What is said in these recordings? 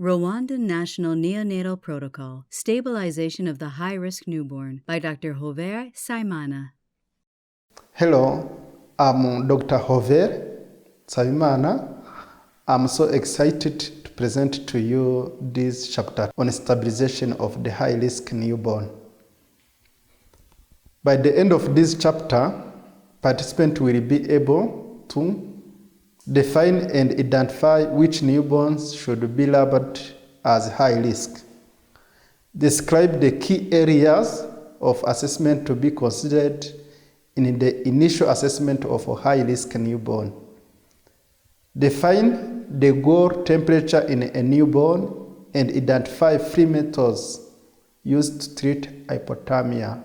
Rwandan National Neonatal Protocol, Stabilization of the High-Risk Newborn by Dr. Hovaire Nsabimana. Hello, I'm Dr. Hovaire Nsabimana. I'm so excited to present to you this chapter on stabilization of the high-risk newborn. By the end of this chapter, participants will be able to define and identify which newborns should be labeled as high risk. Describe the key areas of assessment to be considered in the initial assessment of a high risk newborn. Define the goal temperature in a newborn and identify 3 methods used to treat hypothermia.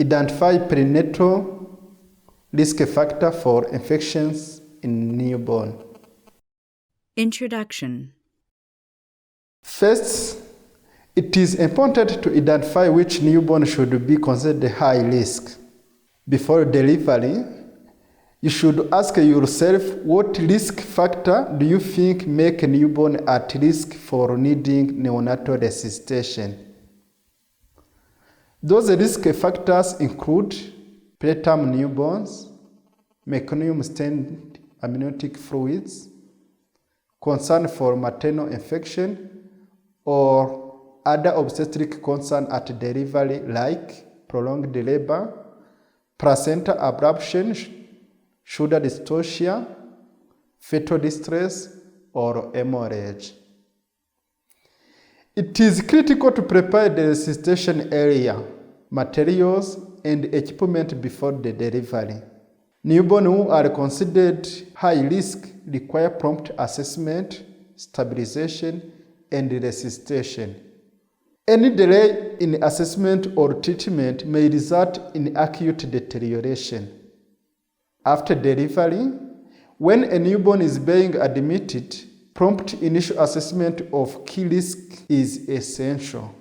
Identify perinatal risk factor for infections in newborn. Introduction. First, it is important to identify which newborn should be considered high risk. Before delivery, you should ask yourself, what risk factor do you think make a newborn at risk for needing neonatal resuscitation? Those risk factors include preterm newborns, meconium-stained amniotic fluids, concern for maternal infection, or other obstetric concern at delivery like prolonged labor, placenta abruption, shoulder dystocia, fetal distress, or hemorrhage. It is critical to prepare the resuscitation area, materials, and equipment before the delivery. Newborn who are considered high risk require prompt assessment, stabilization, and resuscitation. Any delay in assessment or treatment may result in acute deterioration. After delivery, when a newborn is being admitted, prompt initial assessment of key risk is essential.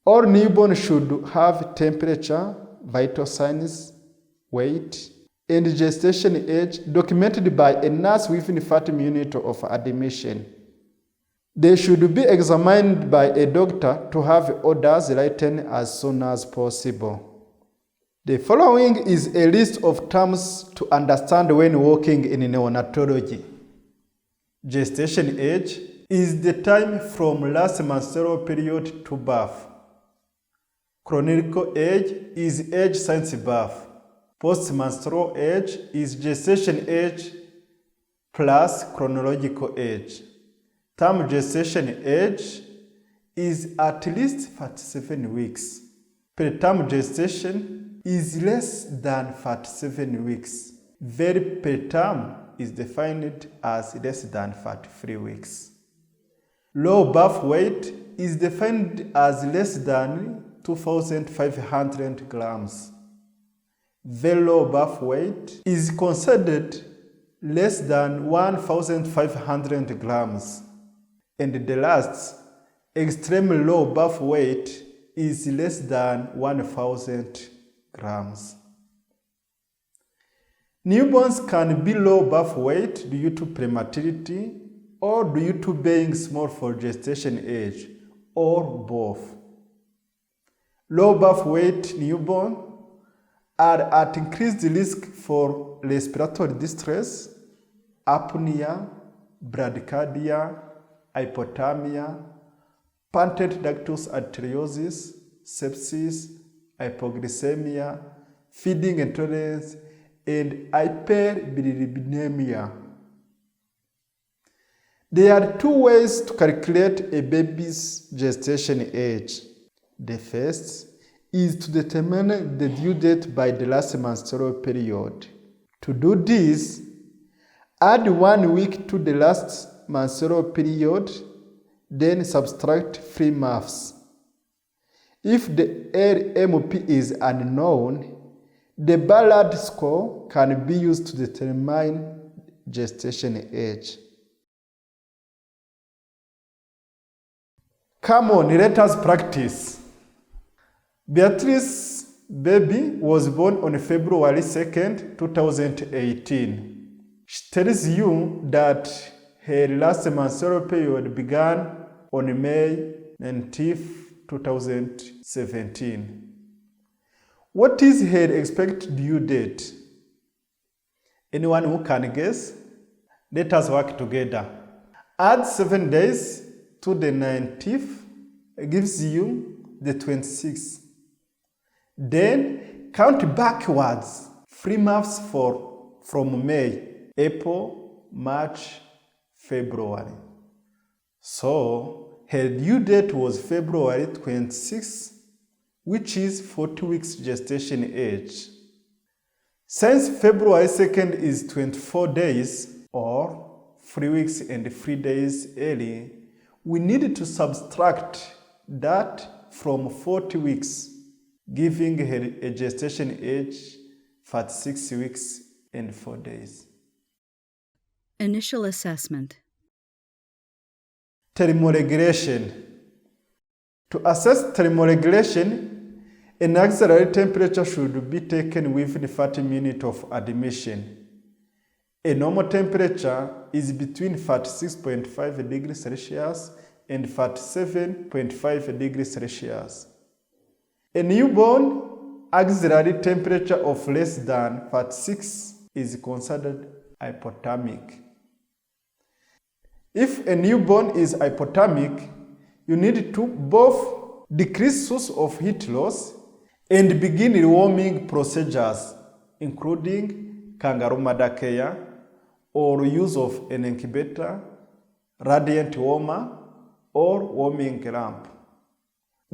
All newborns should have temperature, vital signs, weight, and gestation age documented by a nurse within 30 minutes of admission. They should be examined by a doctor to have orders written as soon as possible. The following is a list of terms to understand when working in neonatology. Gestation age is the time from last menstrual period to birth. Chronological age is age since birth. Postmenstrual age is gestation age plus chronological age. Term gestation age is at least 47 weeks. Preterm gestation is less than 47 weeks. Very preterm is defined as less than 43 weeks. Low birth weight is defined as less than 2,500 grams. Very low birth weight is considered less than 1,500 grams. And the last, extremely low birth weight is less than 1,000 grams. Newborns can be low birth weight due to prematurity or due to being small for gestation age, or both. Low birth weight newborn are at increased risk for respiratory distress, apnea, bradycardia, hypothermia, patent ductus arteriosus, sepsis, hypoglycemia, feeding intolerance, and hyperbilirubinemia. There are 2 ways to calculate a baby's gestation age. The first is to determine the due date by the last menstrual period. To do this, add 1 week to the last menstrual period, then subtract 3 months. If the LMP is unknown, the Ballard score can be used to determine gestation age. Come on, let us practice. Beatrice's baby was born on February 2nd, 2018. She tells you that Her last menstrual period began on May 19th, 2017. What is her expected due date? Anyone who can guess? Let us work together. Add 7 days to the 19th gives you the 26th. Then count backwards 3 months from May, April, March, February. So her due date was February 26th, which is 40 weeks gestation age. Since February 2nd is 24 days or 3 weeks and 3 days early, we need to subtract that from 40 weeks, giving her a gestation age 36 weeks and 4 days. Initial assessment. Thermoregulation. To assess thermoregulation, an auxiliary temperature should be taken within 30 minutes of admission. A normal temperature is between 36.5 degrees Celsius and 37.5 degrees Celsius. A newborn auxiliary temperature of less than 36 is considered hypothermic. If a newborn is hypothermic, you need to both decrease source of heat loss and begin rewarming procedures, including kangaroo mother care or use of an incubator, radiant warmer, or warming lamp.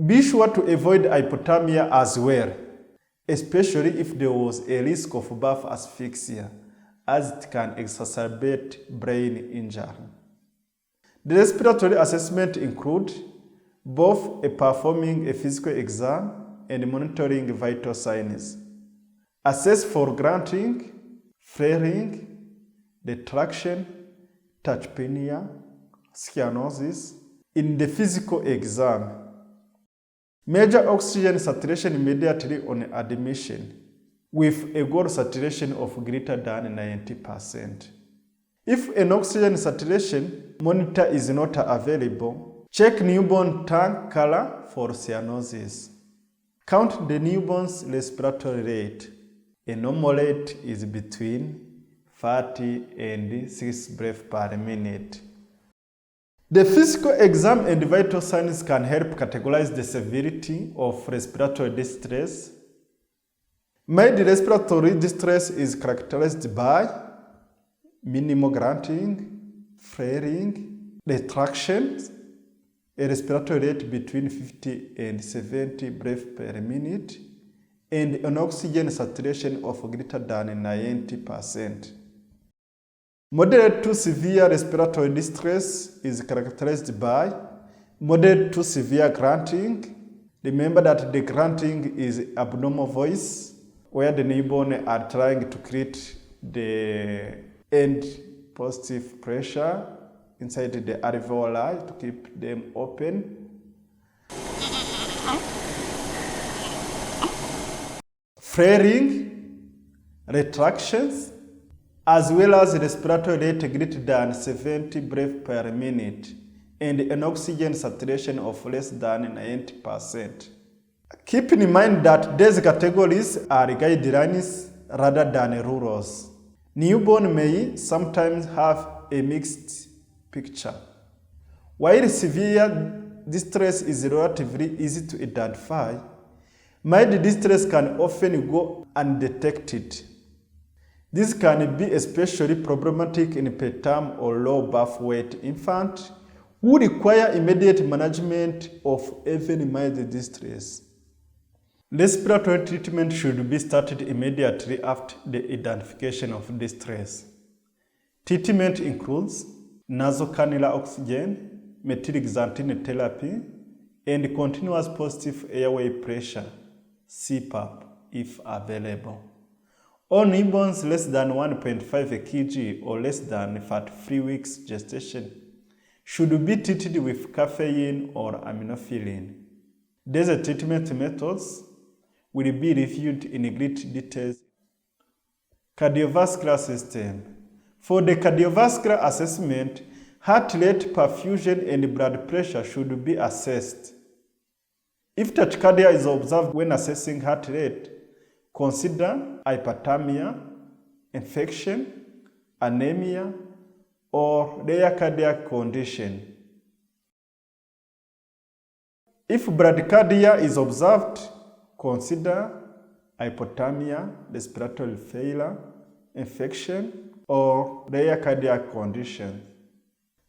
Be sure to avoid hypothermia as well, especially if there was a risk of birth asphyxia, as it can exacerbate brain injury. The respiratory assessment includes both performing a physical exam and monitoring vital signs. Assess for grunting, flaring, detraction, tachypnea, cyanosis in the physical exam. Measure oxygen saturation immediately on admission with a goal saturation of greater than 90%. If an oxygen saturation monitor is not available, check newborn tongue color for cyanosis. Count the newborn's respiratory rate. A normal rate is between 30 and 6 breaths per minute. The physical exam and vital signs can help categorize the severity of respiratory distress. Mild respiratory distress is characterized by minimal grunting, flaring, retractions, a respiratory rate between 50 and 70 breaths per minute, and an oxygen saturation of greater than 90%. Moderate to severe respiratory distress is characterized by moderate to severe grunting. Remember that the grunting is abnormal voice, where the newborn are trying to create the end positive pressure inside the alveoli to keep them open. Flaring, retractions, as well as respiratory rate greater than 70 breaths per minute and an oxygen saturation of less than 90%. Keep in mind that these categories are guidelines rather than rules. Newborn may sometimes have a mixed picture. While severe distress is relatively easy to identify, mild distress can often go undetected. This can be especially problematic in preterm or low birth weight infants who require immediate management of even mild distress. Respiratory treatment should be started immediately after the identification of distress. Treatment includes nasal cannula oxygen, methylxanthine therapy, and continuous positive airway pressure, CPAP, if available. All newborns less than 1.5 kg or less than 43 weeks gestation should be treated with caffeine or aminophylline. These treatment methods will be reviewed in great detail. Cardiovascular system. For the cardiovascular assessment, Heart rate, perfusion, and blood pressure should be assessed. If tachycardia is observed when assessing heart rate, consider hypothermia, infection, anemia, or rare cardiac condition. If bradycardia is observed, consider hypothermia, respiratory failure, infection, or rare cardiac condition.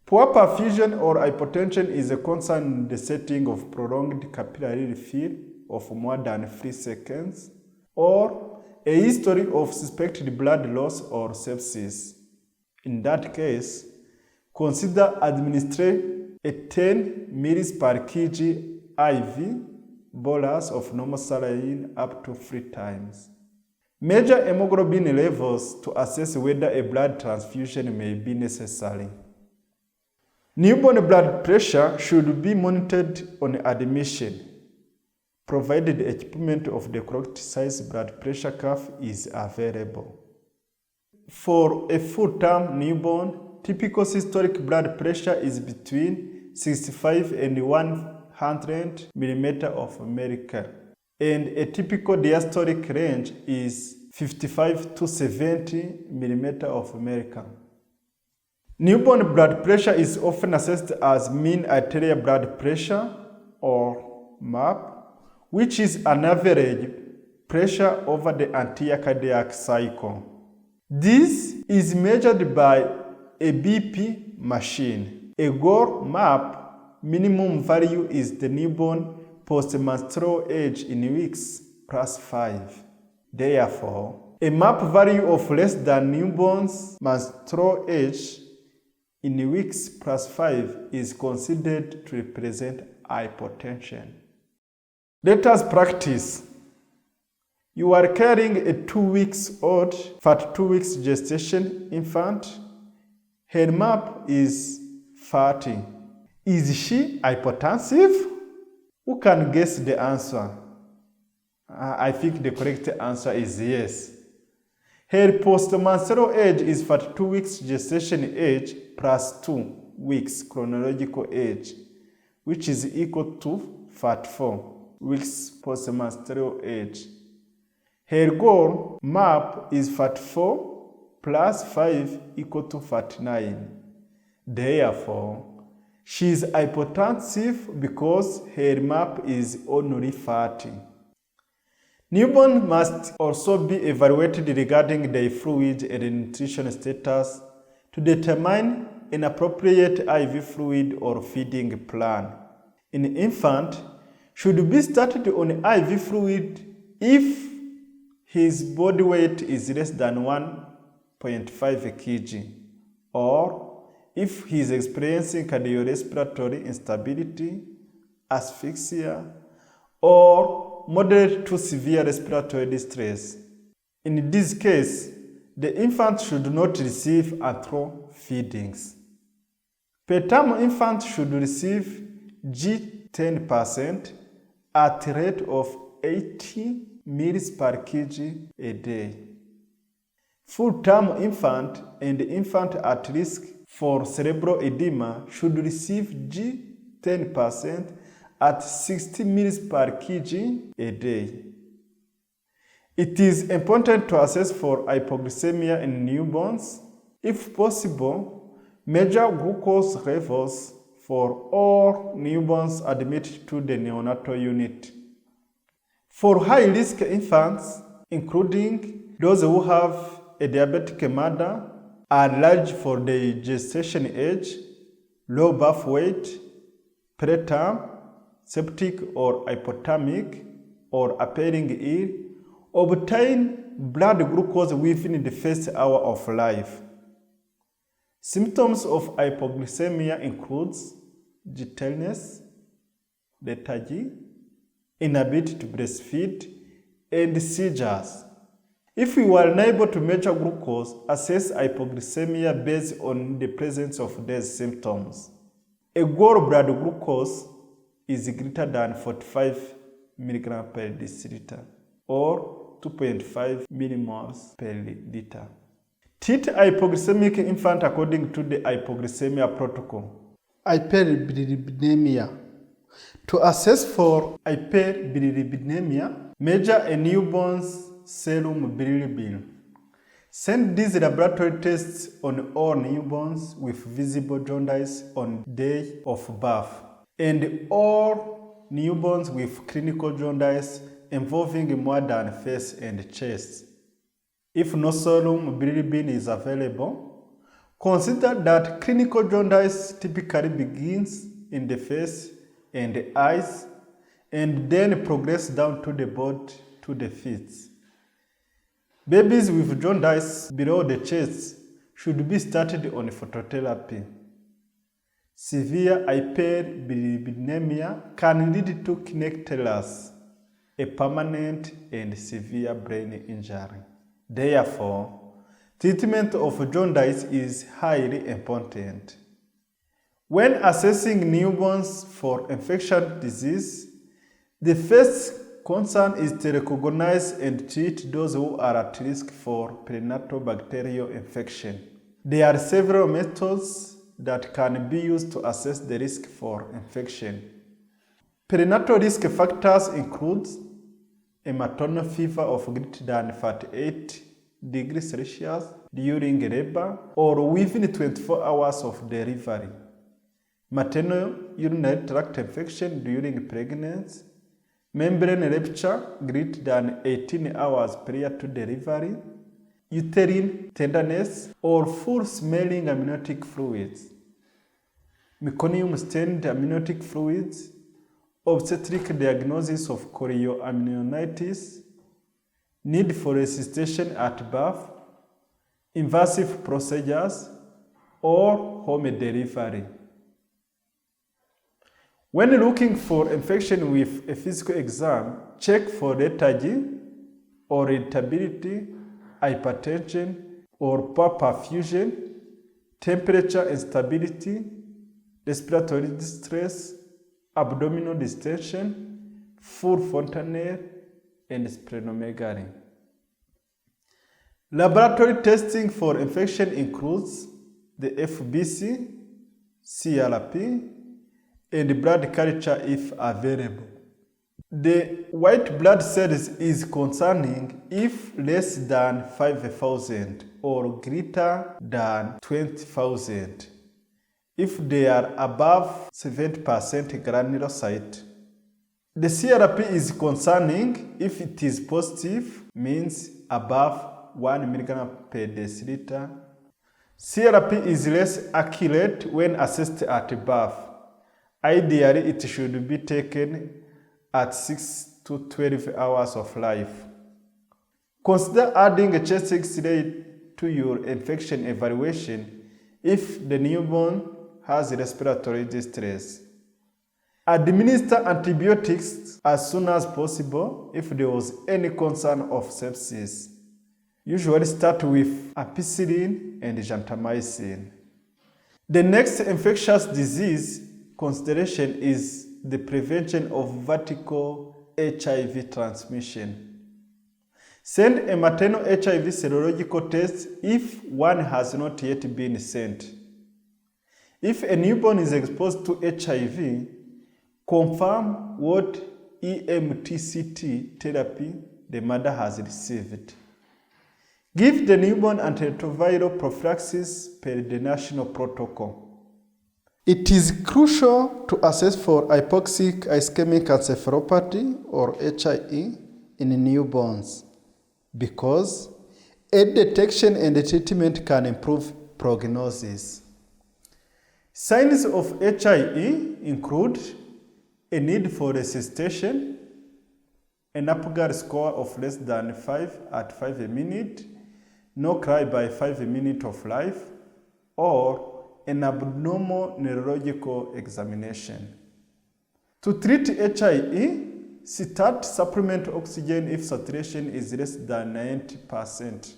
Poor perfusion or hypotension is a concern in the setting of prolonged capillary refill of more than 3 seconds, or a history of suspected blood loss or sepsis. In that case, consider administering a 10 ml per kg IV bolus of normal saline up to 3 times. Measure hemoglobin levels to assess whether a blood transfusion may be necessary. Newborn blood pressure should be monitored on admission, provided equipment of the correct size blood pressure cuff is available. For a full-term newborn, typical systolic blood pressure is between 65 and 100 mm of mercury, and a typical diastolic range is 55 to 70 mm of mercury. Newborn blood pressure is often assessed as mean arterial blood pressure, or MAP, which is an average pressure over the entire cardiac cycle. This is measured by a BP machine. A goal MAP minimum value is the newborn postmenstrual age in weeks plus 5. Therefore, a MAP value of less than newborn's menstrual age in weeks plus 5 is considered to represent hypotension. Let us practice. You are carrying a 2-week-old for 2 weeks gestation infant. Her MAP is 30. Is she hypotensive? Who can guess the answer? I think the correct answer is yes. Her postmenstrual age is 42 weeks gestation age plus 2 weeks chronological age, which is equal to 44 weeks postmenstrual age. Her goal MAP is 44 plus 5 equal to 49. Therefore, she is hypotensive because her MAP is only 30. Newborn must also be evaluated regarding their fluid and nutrition status to determine an appropriate IV fluid or feeding plan. An infant should be started on IV fluid if his body weight is less than 1.5 kg, or if he is experiencing cardiorespiratory instability, asphyxia, or moderate to severe respiratory distress. In this case, the infant should not receive antral feedings. Per-term infants should receive G 10% at rate of 80 ml per kg a day. Full-term infant and infant at risk for cerebral edema should receive G 10% at 60 ml per kg a day. It is important to assess for hypoglycemia in newborns. If possible, measure glucose levels for all newborns admitted to the neonatal unit. For high-risk infants, including those who have a diabetic mother, are large for the gestation age, low birth weight, preterm, septic or hypothermic, or appearing ill, obtain blood glucose within the first hour of life. Symptoms of hypoglycemia includes jitteriness, lethargy, inability to breastfeed, and seizures. If you are unable to measure glucose, assess hypoglycemia based on the presence of these symptoms. A goal blood glucose is greater than 45 mg per deciliter or 2.5 millimoles per liter. Treat hypoglycemic infant according to the hypoglycemia protocol. Hyperbilirubinemia. To assess for hyperbilirubinemia, measure a newborn's serum bilirubin. Send these laboratory tests on all newborns with visible jaundice on day of birth and all newborns with clinical jaundice involving more than face and chest. If no serum bilirubin is available, consider that clinical jaundice typically begins in the face and the eyes and then progress down to the body to the feet. Babies with jaundice below the chest should be started on phototherapy. Severe hyperbilirubinemia can lead to kidney tears, a permanent and severe brain injury. Therefore, treatment of jaundice is highly important. When assessing newborns for infectious disease, the first concern is to recognize and treat those who are at risk for perinatal bacterial infection. There are several methods that can be used to assess the risk for infection. Perinatal risk factors include a maternal fever of greater than 38 degrees Celsius during labor or within 24 hours of delivery, maternal urinary tract infection during pregnancy, membrane rupture greater than 18 hours prior to delivery, uterine tenderness or full-smelling amniotic fluids, meconium-stained amniotic fluids, obstetric diagnosis of chorioamnionitis, need for resuscitation at birth, invasive procedures, or home delivery. When looking for infection with a physical exam, check for lethargy or irritability, hypertension or poor perfusion, temperature instability, respiratory distress, abdominal distension, full fontanelle, and splenomegaly. Laboratory testing for infection includes the FBC, CRP, and blood culture if available. The white blood cells is concerning if less than 5,000 or greater than 20,000. If they are above 70% granulocyte. The CRP is concerning if it is positive, means above 1 mg per deciliter. CRP is less accurate when assessed at birth. Ideally, it should be taken at 6 to 12 hours of life. Consider adding a chest X-ray to your infection evaluation if the newborn has respiratory distress. Administer antibiotics as soon as possible if there was any concern of sepsis. Usually start with ampicillin and gentamicin. The next infectious disease consideration is the prevention of vertical HIV transmission. Send a maternal HIV serological test if one has not yet been sent. If a newborn is exposed to HIV, confirm what EMTCT therapy the mother has received. Give the newborn antiretroviral prophylaxis per the national protocol. it is crucial to assess for hypoxic ischemic encephalopathy or HIE in newborns because early detection and treatment can improve prognosis. Signs of HIE include a need for resuscitation, an Apgar score of less than 5 at 5 a minute, no cry by 5 a minute of life, or an abnormal neurological examination. To treat HIE, start supplement oxygen if saturation is less than 90%.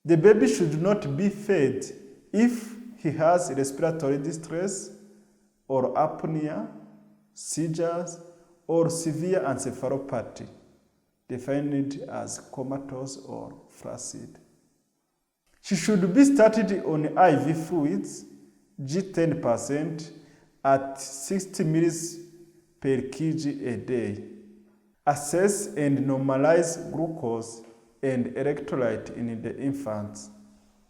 The baby should not be fed if he has respiratory distress or apnea, seizures, or severe encephalopathy, defined as comatose or flaccid. She should be started on IV fluids, G10% at 60 ml per kg a day. Assess and normalize glucose and electrolyte in the infants.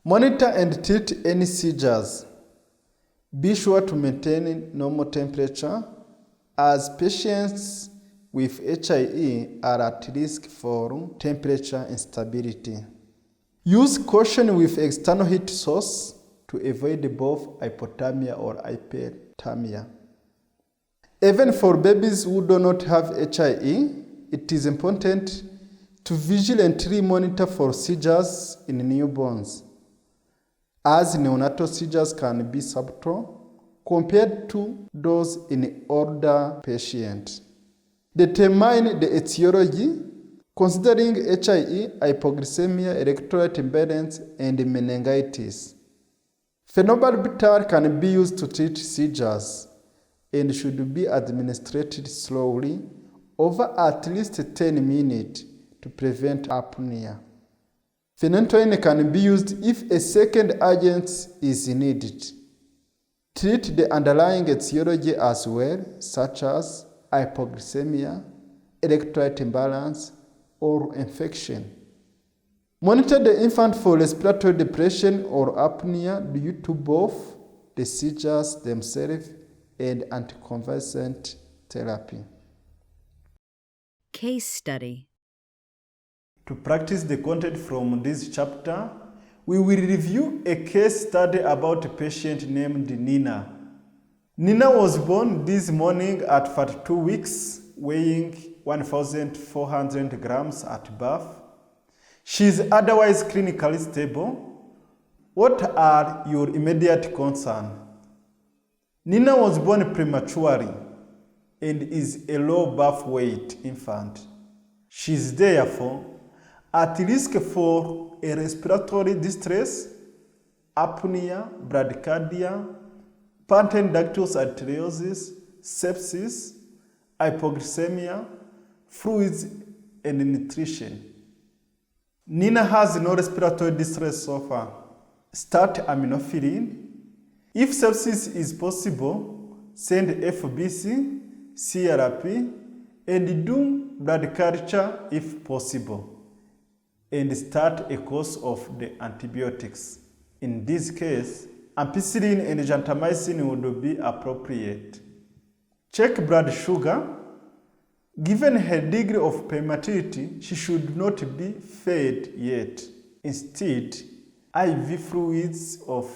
Monitor and treat any seizures. Be sure to maintain normal temperature, as patients with HIE are at risk for temperature instability. Use caution with external heat source to avoid both hypothermia or hyperthermia. Even for babies who do not have HIE, it is important to vigilantly monitor for seizures in newborns, as neonatal seizures can be subtle compared to those in older patients. Determine the etiology, considering HIE, hypoglycemia, electrolyte imbalance, and meningitis. Phenobarbital can be used to treat seizures and should be administered slowly over at least 10 minutes to prevent apnea. Phenytoin can be used if a second agent is needed. Treat the underlying etiology as well, such as hypoglycemia, electrolyte imbalance, or infection. Monitor the infant for respiratory depression or apnea due to both the seizures themselves and anticonvulsant therapy. Case study. To practice the content from this chapter, we will review a case study about a patient named Nina. Nina was born this morning at 42 weeks, weighing 1,400 grams at birth. She is otherwise clinically stable. What are your immediate concerns? Nina was born prematurely and is a low birth weight infant. She is therefore at risk for a respiratory distress, apnea, bradycardia, patent ductus arteriosus, sepsis, hypoglycemia, fluids, and nutrition. Nina has no respiratory distress so far. Start aminophylline. If sepsis is possible, send FBC, CRP, and do blood culture if possible, and start a course of the antibiotics. In this case, ampicillin and gentamicin would be appropriate. Check blood sugar. Given her degree of prematurity, she should not be fed yet. Instead, IV fluids of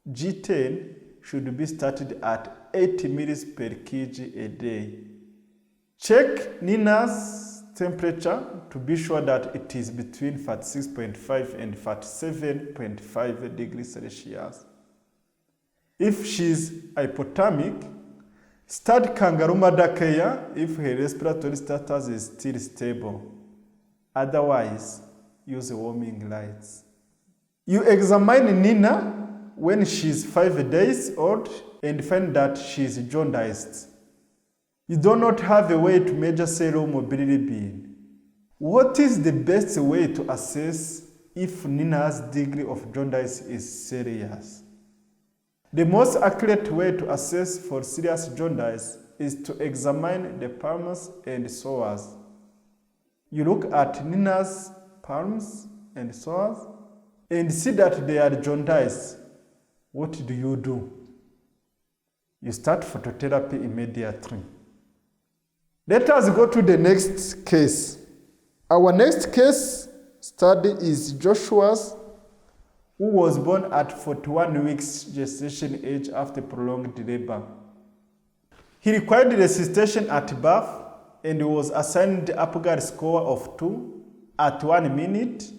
G10 should be started at 80 ml per kg a day. Check Nina's temperature to be sure that it is between 46.5 and 47.5 degrees Celsius. If she is hypothermic, start kangaroo mother care if her respiratory status is still stable. Otherwise, use warming lights. You examine Nina when she is 5 days old and find that she is jaundiced. You do not have a way to measure serum bilirubin. What is the best way to assess if Nina's degree of jaundice is serious? The most accurate way to assess for serious jaundice is to examine the palms and psoas. You look at Nina's palms and psoas and see that they are jaundiced. What do? You start phototherapy immediately. Let us go to the next case. Our next case study is Joshua's, who was born at 41 weeks gestation age after prolonged labor. He required resuscitation at birth and was assigned the Apgar score of 2 at 1 minute,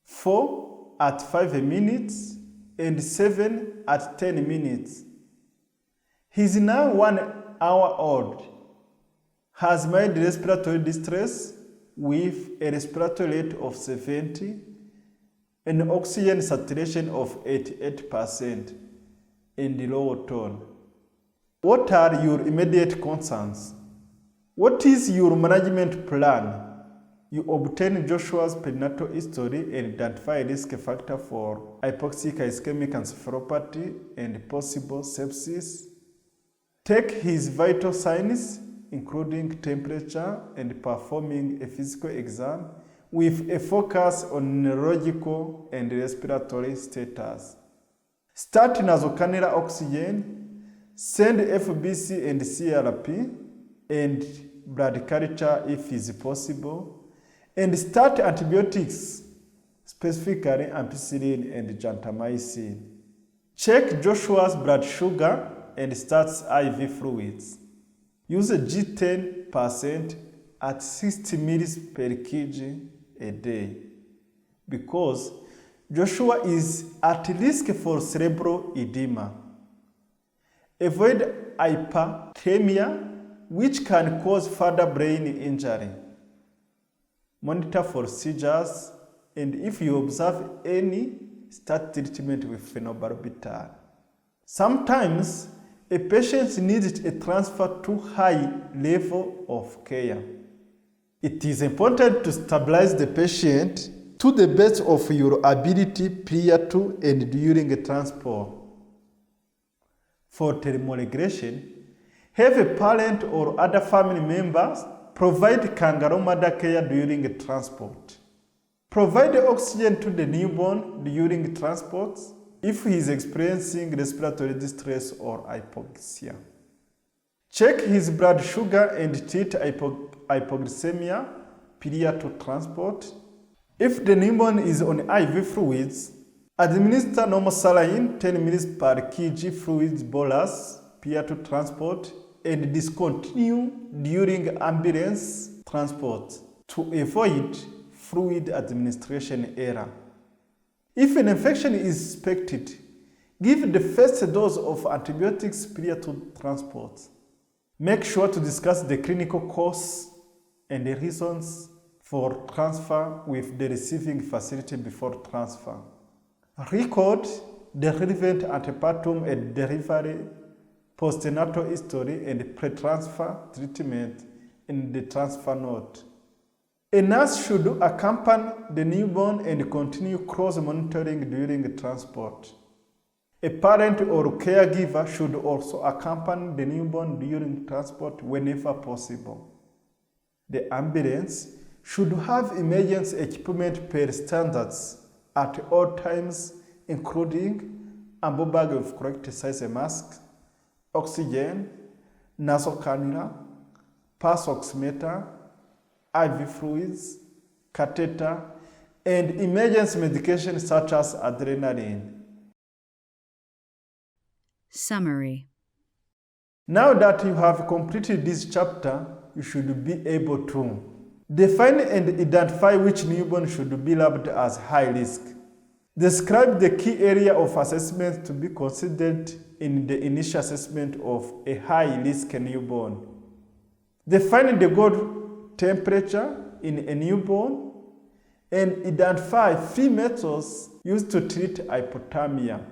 4 at 5 minutes, and 7 at 10 minutes. He is now 1 hour old, has mild respiratory distress with a respiratory rate of 70, an oxygen saturation of 88%, and low tone. What are your immediate concerns? What is your management plan? You obtain Joshua's perinatal history and identify a risk factor for hypoxic ischemic encephalopathy and possible sepsis. Take his vital signs, including temperature, and performing a physical exam with a focus on neurological and respiratory status. Start nasocannula oxygen, send FBC and CRP, and blood culture if is possible, and start antibiotics, specifically ampicillin and gentamicin. Check Joshua's blood sugar and starts IV fluids. Use a G10% at 60 ml per kg a day because Joshua is at risk for cerebral edema. Avoid hyperthermia, which can cause further brain injury. Monitor for seizures, and if you observe any, start treatment with phenobarbital. Sometimes a patient needs a transfer to high level of care. It is important to stabilize the patient to the best of your ability prior to and during a transport. For thermoregulation, have a parent or other family members provide kangaroo mother care during a transport. Provide oxygen to the newborn during transport if he is experiencing respiratory distress or hypoxia. Check his blood sugar and treat hypoglycemia prior to transport. If the newborn is on IV fluids, administer normal saline 10 ml per kg fluids bolus prior to transport and discontinue during ambulance transport to avoid fluid administration error. If an infection is suspected, give the first dose of antibiotics prior to transport. Make sure to discuss the clinical course and the reasons for transfer with the receiving facility before transfer. Record the relevant antepartum and delivery, postnatal history, and pre-transfer treatment in the transfer note. A nurse should accompany the newborn and continue close monitoring during transport. A parent or caregiver should also accompany the newborn during transport whenever possible. The ambulance should have emergency equipment per standards at all times, including ambo bag of correct size mask, oxygen, nasal cannula, pulse oximeter, IV fluids, catheter, and emergency medication such as adrenaline. Summary. Now that you have completed this chapter, you should be able to define and identify which newborn should be labeled as high risk. Describe the key area of assessment to be considered in the initial assessment of a high-risk newborn. Define the goal temperature in a newborn and identify 3 methods used to treat hypothermia.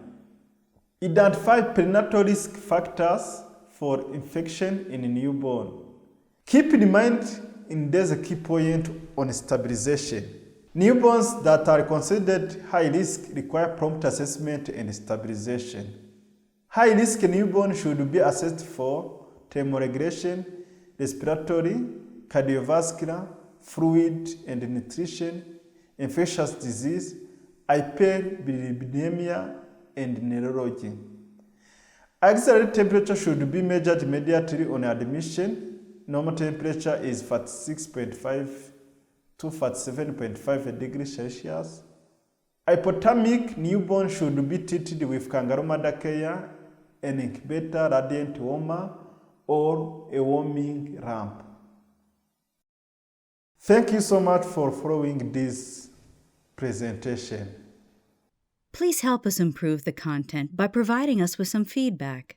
Identify perinatal risk factors for infection in a newborn. Keep in mind, there's a key point on stabilization. Newborns that are considered high risk require prompt assessment and stabilization. High risk newborn should be assessed for thermoregulation, respiratory, cardiovascular, fluid and nutrition, infectious disease, hyperbilirubinemia, and neurology. Auxiliary temperature should be measured immediately on admission. Normal temperature is 46.5 to 47.5 degrees Celsius. Hypothermic newborn should be treated with kangaroo mother care, an incubator radiant warmer, or a warming lamp. Thank you so much for following this presentation. Please help us improve the content by providing us with some feedback.